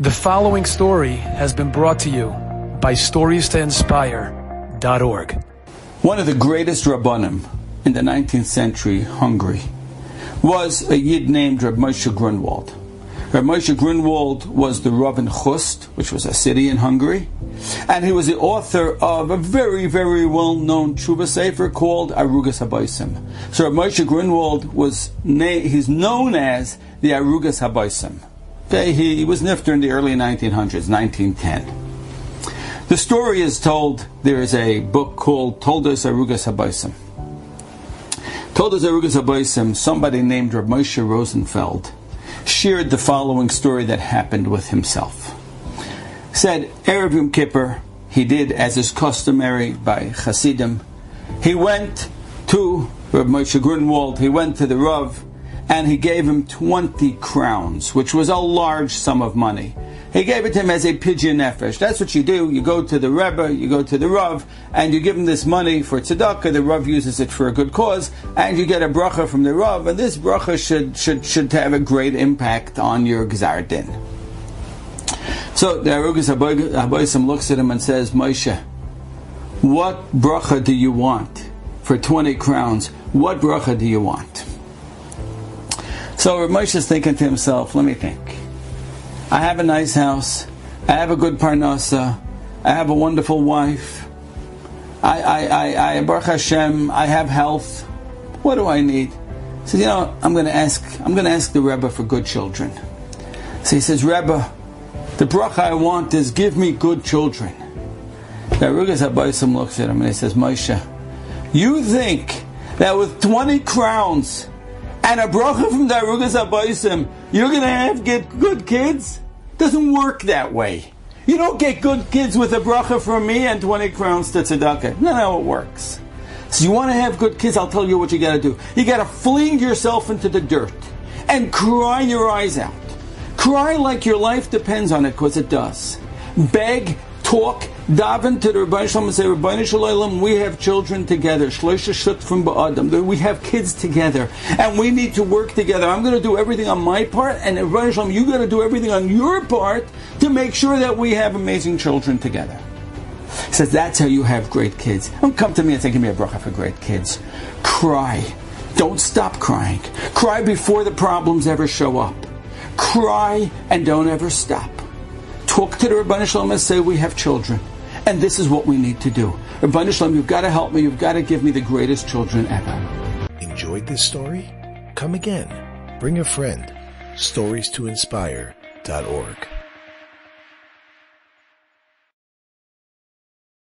The following story has been brought to you by StoriesToInspire.org. One of the greatest Rabbanim in the 19th century Hungary was a Yid named Reb Moshe Grunwald. Reb Moshe Grunwald was the Rav in Chust, which was a city in Hungary, and he was the author of a very, very well-known tshuva sefer called Arugas Habaysim. So Reb Moshe Grunwald he's known as the Arugas Habaysim. Okay, he was nifter in the early 1900s, 1910. The story is told, there is a book called Toldos Arugas Habaysim. Toldos Arugas Habaysim, somebody named Reb Moshe Rosenfeld shared the following story that happened with himself. Said, Erev Yom Kippur, he did as is customary by Hasidim. He went to Reb Moshe Grunwald, he went to the Rav, and he gave him 20 crowns, which was a large sum of money. He gave it to him as a pidyon nefesh. That's what you do. You go to the Rebbe, you go to the Rav, and you give him this money for tzedakah. The Rav uses it for a good cause, and you get a bracha from the Rav, and this bracha should have a great impact on your gzar din. So the Arugas Habaysim looks at him and says, Moshe, what bracha do you want for 20 crowns? What bracha do you want? So Reb Moshe is thinking to himself, let me think. I have a nice house. I have a good parnasa. I have a wonderful wife. I Baruch Hashem, I have health. What do I need? He says, I'm going to ask the Rebbe for good children. So he says, Rebbe, the bracha I want is give me good children. The Arugas Habaysim looks at him and he says, Moshe, you think that with 20 crowns and a bracha from the Arugas Habaysim, you're going to get good kids? Doesn't work that way. You don't get good kids with a bracha from me and 20 crowns to tzedakah. Not how it works. So you want to have good kids, I'll tell you what you got to do. You got to fling yourself into the dirt and cry your eyes out. Cry like your life depends on it, because it does. Beg, talk, daven to the Rebbeinu Shalom and say, Rebbeinu Shalom, we have children together. Shloisha shut from ba'adam. We have kids together, and we need to work together. I'm going to do everything on my part, and Rebbeinu Shalom, you got to do everything on your part to make sure that we have amazing children together. He says, that's how you have great kids. Don't come to me and say, give me a bracha for great kids. Cry. Don't stop crying. Cry before the problems ever show up. Cry and don't ever stop. Talk to the Rebbeinu Shalom and say, we have children, and this is what we need to do. Rebbeinu Shalom, you've got to help me. You've got to give me the greatest children ever. Enjoyed this story? Come again. Bring a friend. StoriesToInspire.org